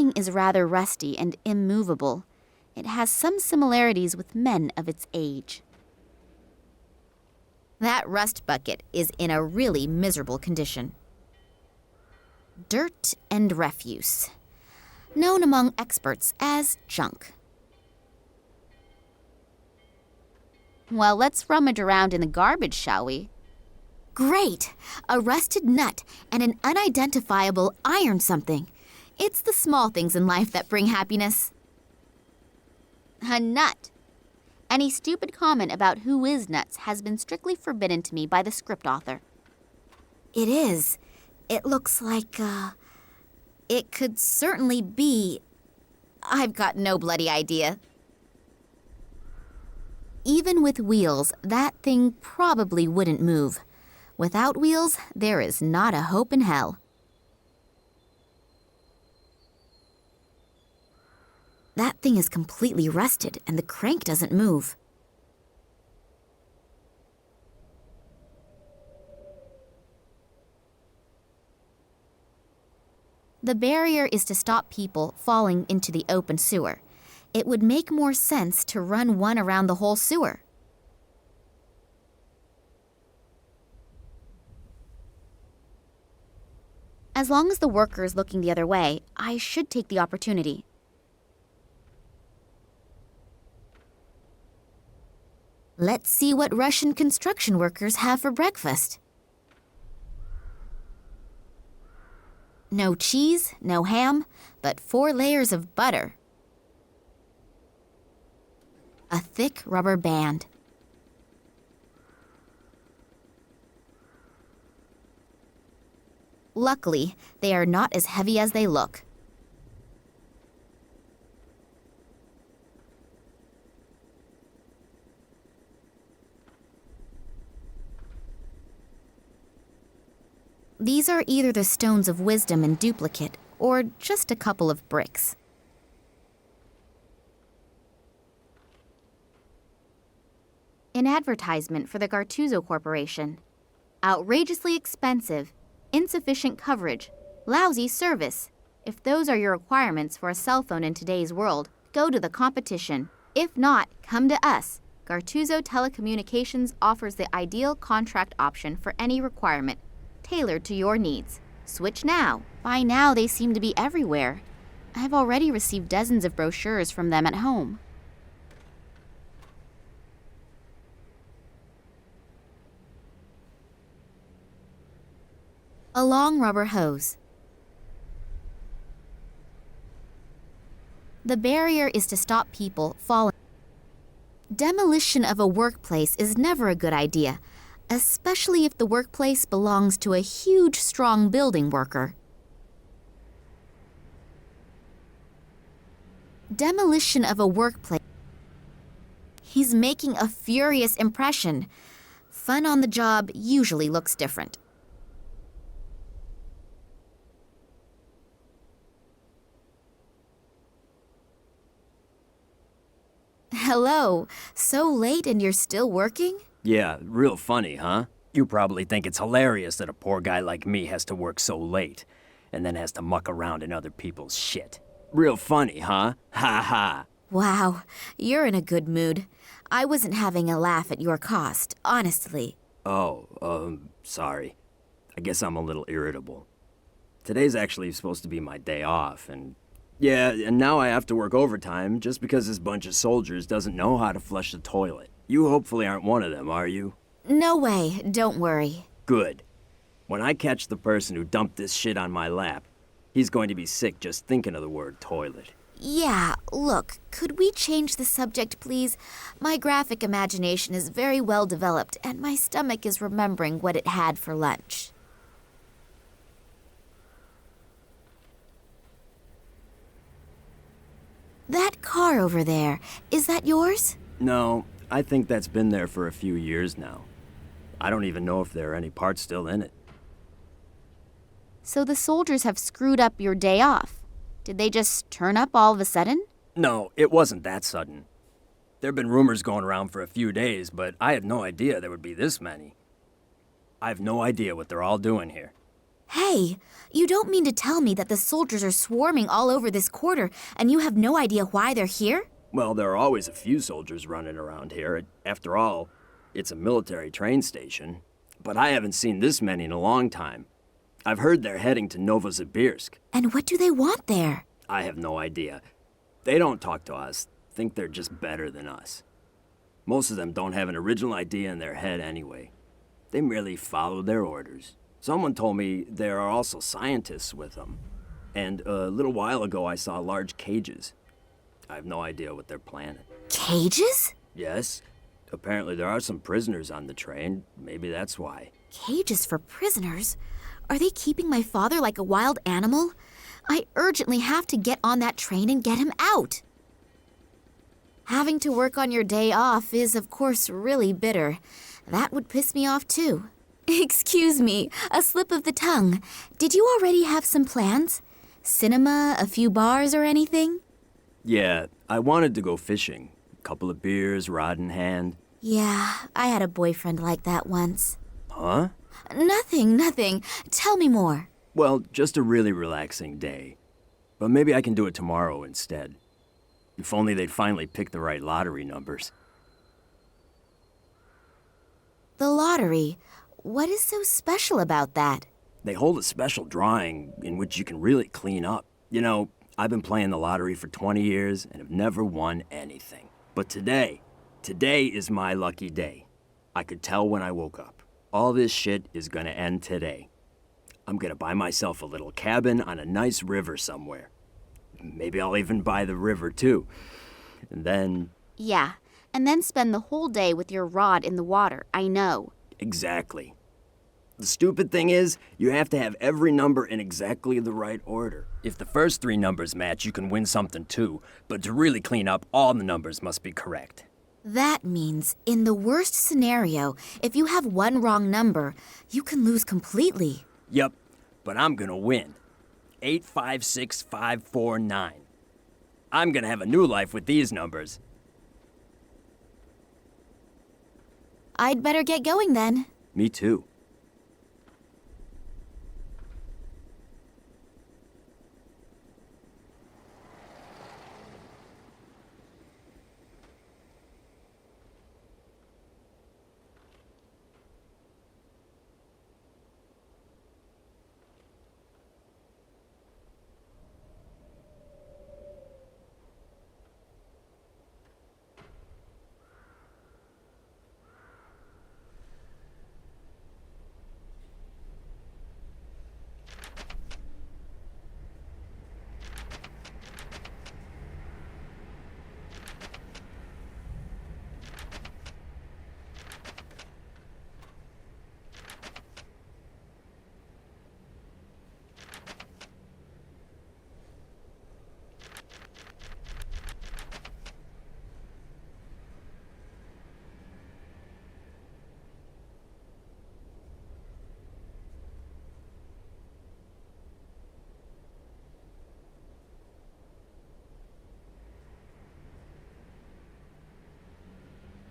thing is rather rusty and immovable. It has some similarities with men of its age. That rust bucket is in a really miserable condition. Dirt and refuse, known among experts as junk. Well, let's rummage around in the garbage, shall we? Great! A rusted nut and an unidentifiable iron something. It's the small things in life that bring happiness. A nut. Any stupid comment about who is nuts has been strictly forbidden to me by the script author. It is. It looks like, it could certainly be... I've got no bloody idea. Even with wheels, that thing probably wouldn't move. Without wheels, there is not a hope in hell. That thing is completely rusted, and the crank doesn't move. The barrier is to stop people falling into the open sewer. It would make more sense to run one around the whole sewer. As long as the worker is looking the other way, I should take the opportunity. Let's see what Russian construction workers have for breakfast. No cheese, no ham, but 4 layers of butter. A thick rubber band. Luckily, they are not as heavy as they look. These are either the stones of wisdom in duplicate, or just a couple of bricks. An advertisement for the Gattuso Corporation. Outrageously expensive, insufficient coverage, lousy service. If those are your requirements for a cell phone in today's world, go to the competition. If not, come to us. Gattuso Telecommunications offers the ideal contract option for any requirement, tailored to your needs. Switch now. By now, they seem to be everywhere. I've already received dozens of brochures from them at home. A long rubber hose. The barrier is to stop people falling. Demolition of a workplace is never a good idea, especially if the workplace belongs to a huge, strong building worker. Demolition of a workplace. He's making a furious impression. Fun on the job usually looks different. Hello, so late and you're still working? Yeah, real funny, huh? You probably think it's hilarious that a poor guy like me has to work so late, and then has to muck around in other people's shit. Real funny, huh? Ha ha. Wow, you're in a good mood. I wasn't having a laugh at your cost, honestly. Oh, sorry. I guess I'm a little irritable. Today's actually supposed to be my day off, and now I have to work overtime just because this bunch of soldiers doesn't know how to flush the toilet. You hopefully aren't one of them, are you? No way, don't worry. Good. When I catch the person who dumped this shit on my lap, he's going to be sick just thinking of the word toilet. Yeah, look, could we change the subject, please? My graphic imagination is very well developed, and my stomach is remembering what it had for lunch. That car over there, is that yours? No, I think that's been there for a few years now. I don't even know if there are any parts still in it. So the soldiers have screwed up your day off. Did they just turn up all of a sudden? No, it wasn't that sudden. There've been rumors going around for a few days, but I had no idea there would be this many. I have no idea what they're all doing here. Hey, you don't mean to tell me that the soldiers are swarming all over this quarter and you have no idea why they're here? Well, there are always a few soldiers running around here. After all, it's a military train station. But I haven't seen this many in a long time. I've heard they're heading to Novosibirsk. And what do they want there? I have no idea. They don't talk to us, think they're just better than us. Most of them don't have an original idea in their head anyway. They merely follow their orders. Someone told me there are also scientists with them. And a little while ago I saw large cages. I have no idea what they're planning. Cages? Yes. Apparently there are some prisoners on the train. Maybe that's why. Cages for prisoners? Are they keeping my father like a wild animal? I urgently have to get on that train and get him out. Having to work on your day off is, of course, really bitter. That would piss me off, too. Excuse me, a slip of the tongue. Did you already have some plans? Cinema, a few bars, or anything? Yeah, I wanted to go fishing. A couple of beers, rod in hand. Yeah, I had a boyfriend like that once. Huh? Nothing. Tell me more. Well, just a really relaxing day. But maybe I can do it tomorrow instead. If only they'd finally pick the right lottery numbers. The lottery. What is so special about that? They hold a special drawing in which you can really clean up. You know, I've been playing the lottery for 20 years and have never won anything. But today is my lucky day. I could tell when I woke up. All this shit is gonna end today. I'm gonna buy myself a little cabin on a nice river somewhere. Maybe I'll even buy the river too. And then... Yeah, and then spend the whole day with your rod in the water, I know. Exactly. The stupid thing is, you have to have every number in exactly the right order. If the first 3 numbers match, you can win something too. But to really clean up, all the numbers must be correct. That means, in the worst scenario, if you have one wrong number, you can lose completely. Yep, but I'm gonna win. 856549. I'm gonna have a new life with these numbers. I'd better get going then. Me too.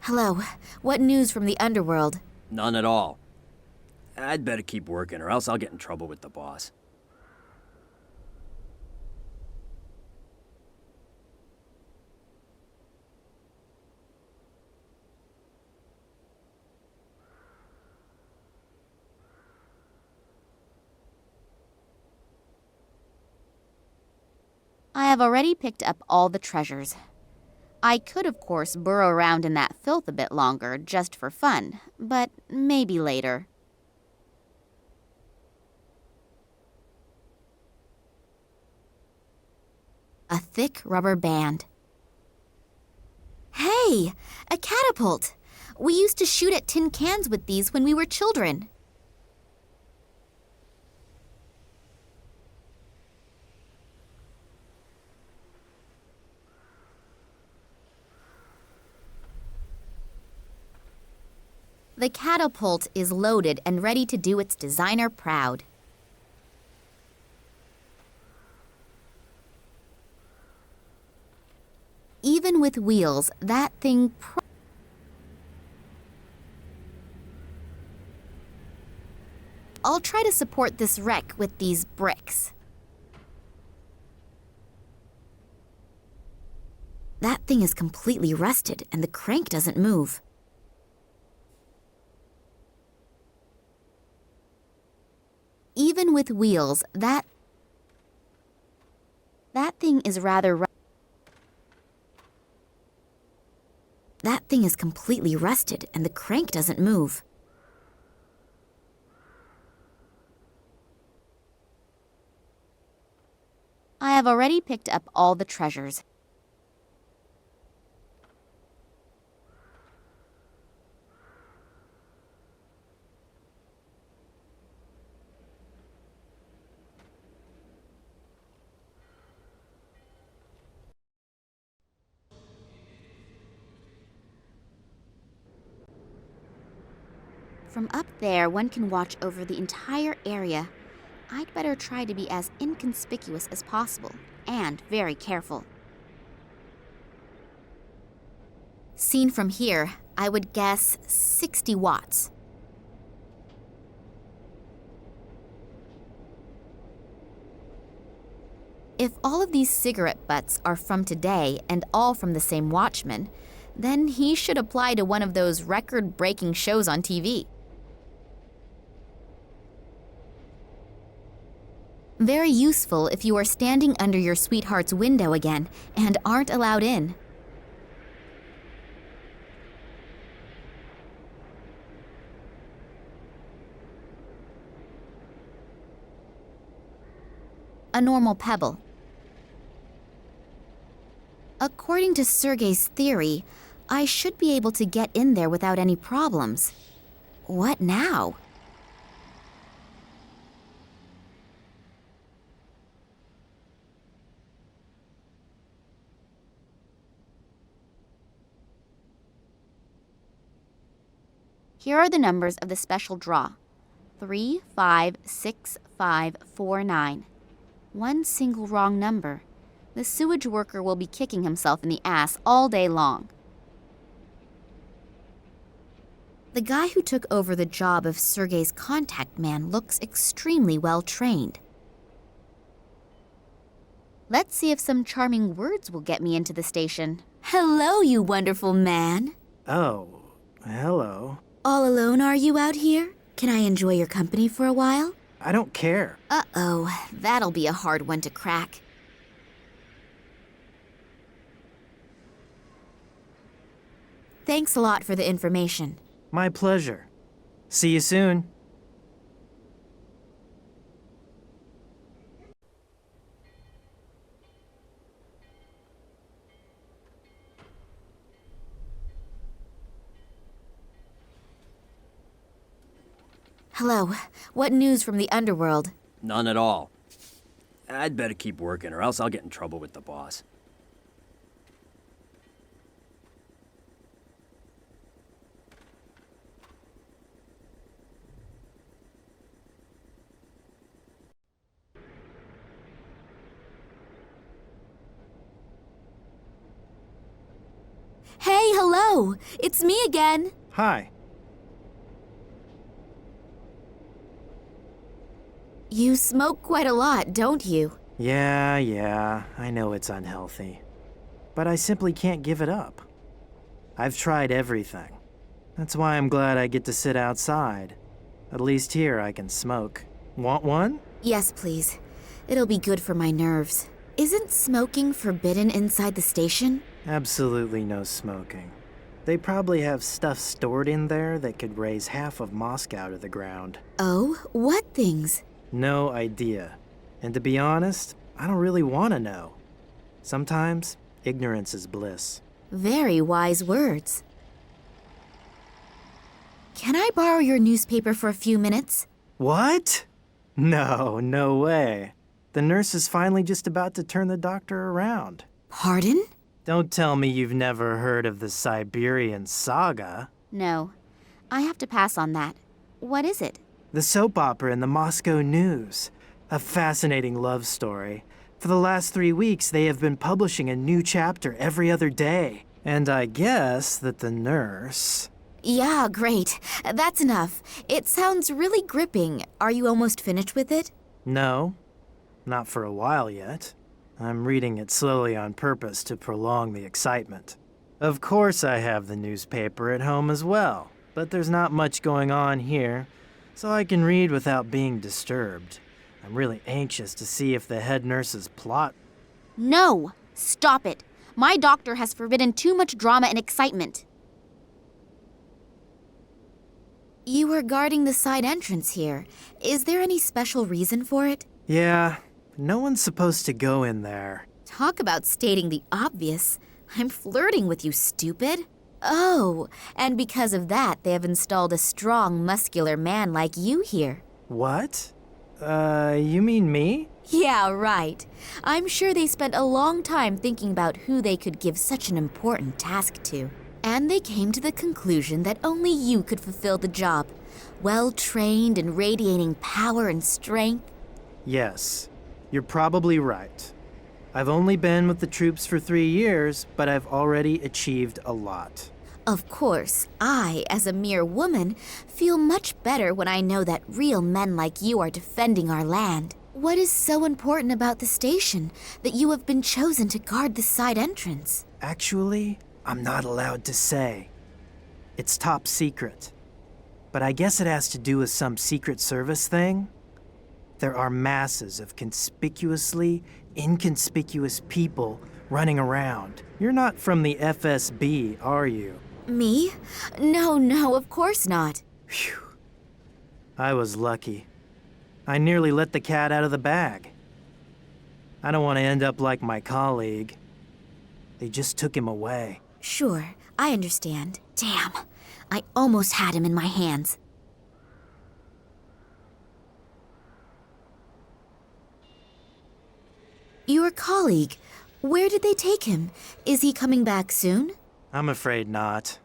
Hello, what news from the underworld? None at all. I'd better keep working or else I'll get in trouble with the boss. I have already picked up all the treasures. I could, of course, burrow around in that filth a bit longer, just for fun, but maybe later. A thick rubber band. Hey, a catapult! We used to shoot at tin cans with these when we were children. The catapult is loaded and ready to do its designer proud. Even with wheels, that thing I'll try to support this wreck with these bricks. That thing is completely rusted and the crank doesn't move. Even with wheels, that thing is That thing is completely rusted and the crank doesn't move. I have already picked up all the treasures. From up there, one can watch over the entire area. I'd better try to be as inconspicuous as possible, and very careful. Seen from here, I would guess 60 watts. If all of these cigarette butts are from today and all from the same watchman, then he should apply to one of those record-breaking shows on TV. Very useful if you are standing under your sweetheart's window again and aren't allowed in. A normal pebble. According to Sergei's theory, I should be able to get in there without any problems. What now? Here are the numbers of the special draw. 356549. One single wrong number. The sewage worker will be kicking himself in the ass all day long. The guy who took over the job of Sergei's contact man looks extremely well trained. Let's see if some charming words will get me into the station. Hello, you wonderful man. Oh, hello. All alone are you out here? Can I enjoy your company for a while? I don't care. Uh-oh, that'll be a hard one to crack. Thanks a lot for the information. My pleasure. See you soon. Hello. What news from the underworld? None at all. I'd better keep working or else I'll get in trouble with the boss. Hey, hello! It's me again! Hi. You smoke quite a lot, don't you? Yeah, I know it's unhealthy. But I simply can't give it up. I've tried everything. That's why I'm glad I get to sit outside. At least here I can smoke. Want one? Yes, please. It'll be good for my nerves. Isn't smoking forbidden inside the station? Absolutely no smoking. They probably have stuff stored in there that could raise half of Moscow to the ground. Oh, what things? No idea. And to be honest, I don't really want to know. Sometimes, ignorance is bliss. Very wise words. Can I borrow your newspaper for a few minutes? What? No way. The nurse is finally just about to turn the doctor around. Pardon? Don't tell me you've never heard of the Siberian Saga. No. I have to pass on that. What is it? The soap opera in the Moscow News. A fascinating love story. For the last 3 weeks, they have been publishing a new chapter every other day. And I guess that the nurse... Yeah, great. That's enough. It sounds really gripping. Are you almost finished with it? No, not for a while yet. I'm reading it slowly on purpose to prolong the excitement. Of course I have the newspaper at home as well, but there's not much going on here, so I can read without being disturbed. I'm really anxious to see if the head nurse's plot. No! Stop it! My doctor has forbidden too much drama and excitement. You were guarding the side entrance here. Is there any special reason for it? Yeah, no one's supposed to go in there. Talk about stating the obvious. I'm flirting with you, stupid. Oh, and because of that, they have installed a strong, muscular man like you here. What? You mean me? Yeah, right. I'm sure they spent a long time thinking about who they could give such an important task to. And they came to the conclusion that only you could fulfill the job. Well-trained and radiating power and strength. Yes, you're probably right. I've only been with the troops for 3 years, but I've already achieved a lot. Of course, I, as a mere woman, feel much better when I know that real men like you are defending our land. What is so important about the station that you have been chosen to guard the side entrance? Actually, I'm not allowed to say. It's top secret. But I guess it has to do with some Secret Service thing. There are masses of conspicuously inconspicuous people running around. You're not from the FSB, are you? Me? No, of course not. Phew. I was lucky. I nearly let the cat out of the bag. I don't want to end up like my colleague. They just took him away. Sure, I understand. Damn, I almost had him in my hands. Your colleague, where did they take him? Is he coming back soon? I'm afraid not.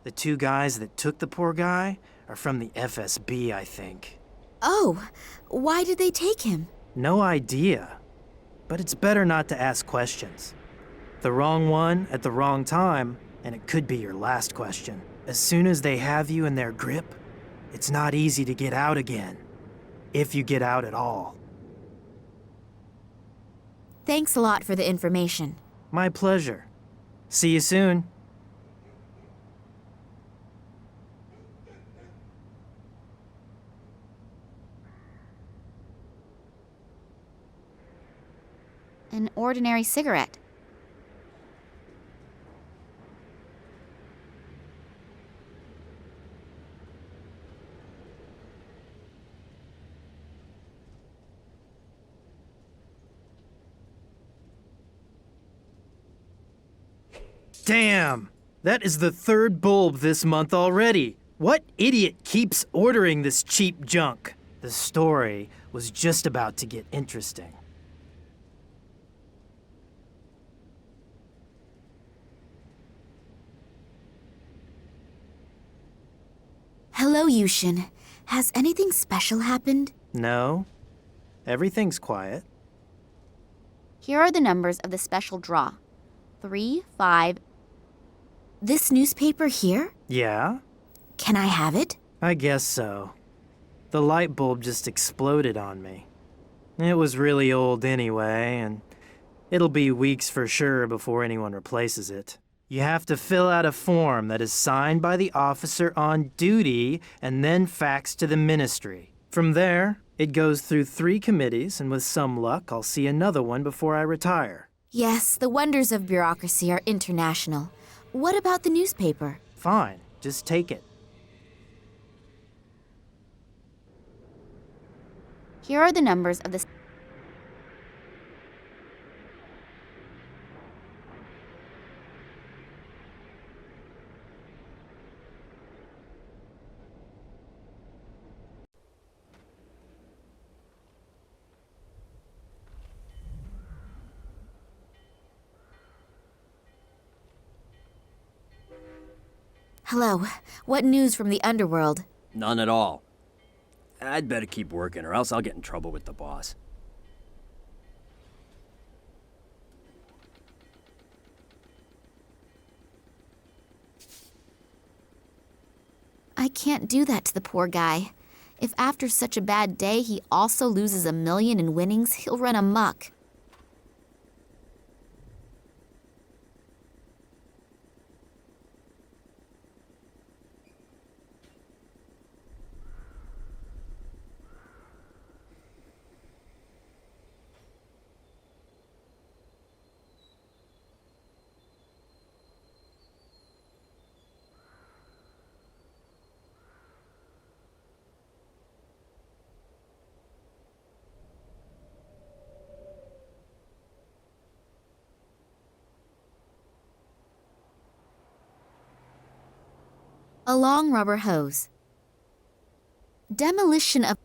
The 2 guys that took the poor guy are from the FSB, I think. Oh, why did they take him? No idea. But it's better not to ask questions. The wrong one at the wrong time, and it could be your last question. As soon as they have you in their grip, it's not easy to get out again. If you get out at all. Thanks a lot for the information. My pleasure. See you soon. An ordinary cigarette. Damn! That is the 3rd bulb this month already. What idiot keeps ordering this cheap junk? The story was just about to get interesting. Hello, Yushin. Has anything special happened? No, everything's quiet. Here are the numbers of the special draw. 3, 5. This newspaper here? Yeah? Can I have it? I guess so. The light bulb just exploded on me. It was really old anyway, and it'll be weeks for sure before anyone replaces it. You have to fill out a form that is signed by the officer on duty and then faxed to the ministry. From there, it goes through 3 committees, and with some luck, I'll see another one before I retire. Yes, the wonders of bureaucracy are international. What about the newspaper? Fine, just take it. Here are the numbers of the... Hello. What news from the underworld? None at all. I'd better keep working, or else I'll get in trouble with the boss. can't do that to the poor guy. If after such a bad day he also loses $1 million in winnings, he'll run amok. A long rubber hose. Demolition of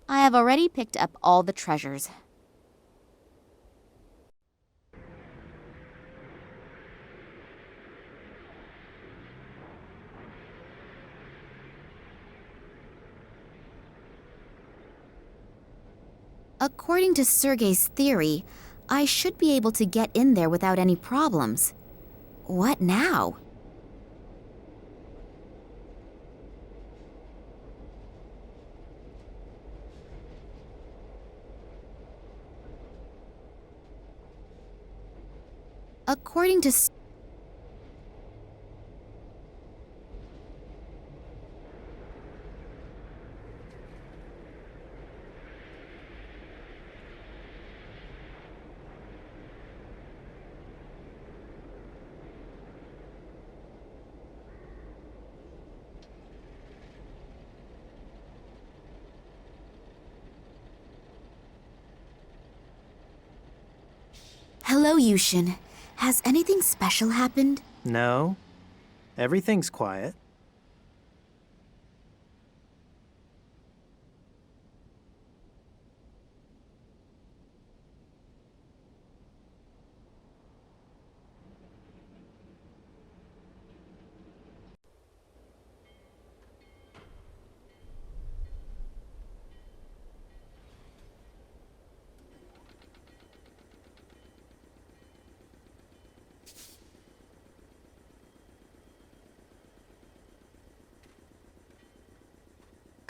I have already picked up all the treasures. According to Sergei's theory, I should be able to get in there without any problems. What now? According to Hello, Yushin. Has anything special happened? No, everything's quiet.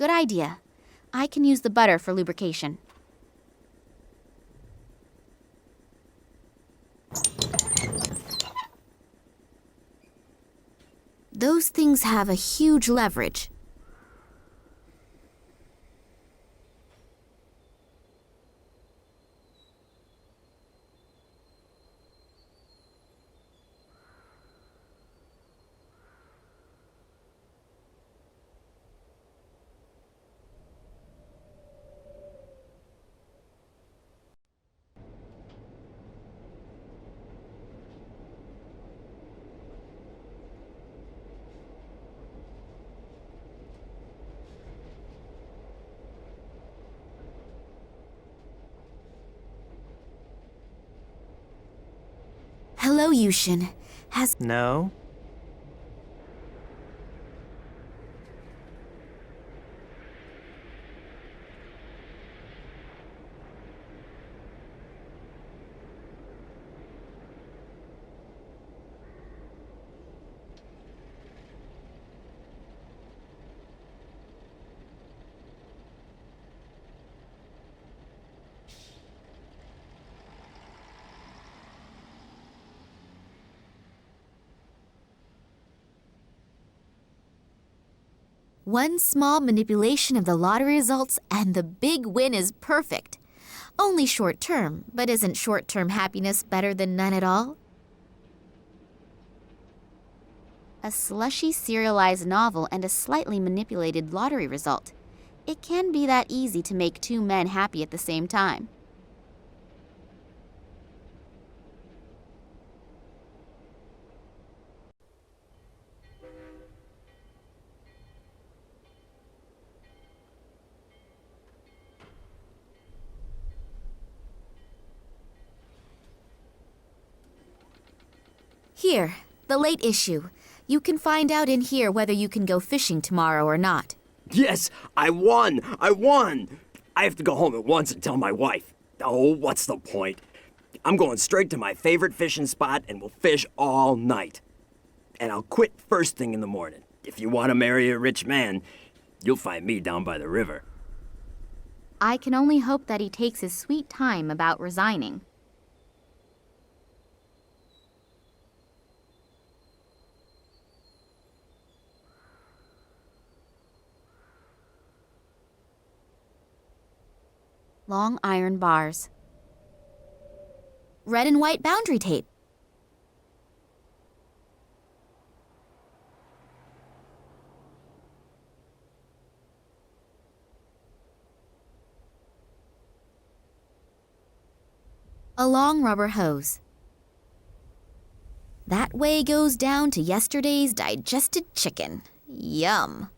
Good idea. I can use the butter for lubrication. Those things have a huge leverage. Hello, Yushin. Has... No, One small manipulation of the lottery results and the big win is perfect. Only short term, but isn't short-term happiness better than none at all? A slushy serialized novel and a slightly manipulated lottery result. It can be that easy to make two men happy at the same time. Here, the late issue. You can find out in here whether you can go fishing tomorrow or not. Yes, I won! I won! I have to go home at once and tell my wife. Oh, what's the point? I'm going straight to my favorite fishing spot and we'll fish all night. And I'll quit first thing in the morning. If you want to marry a rich man, you'll find me down by the river. I can only hope that he takes his sweet time about resigning. Long iron bars. Red and white boundary tape. A long rubber hose. That way goes down to yesterday's digested chicken. Yum.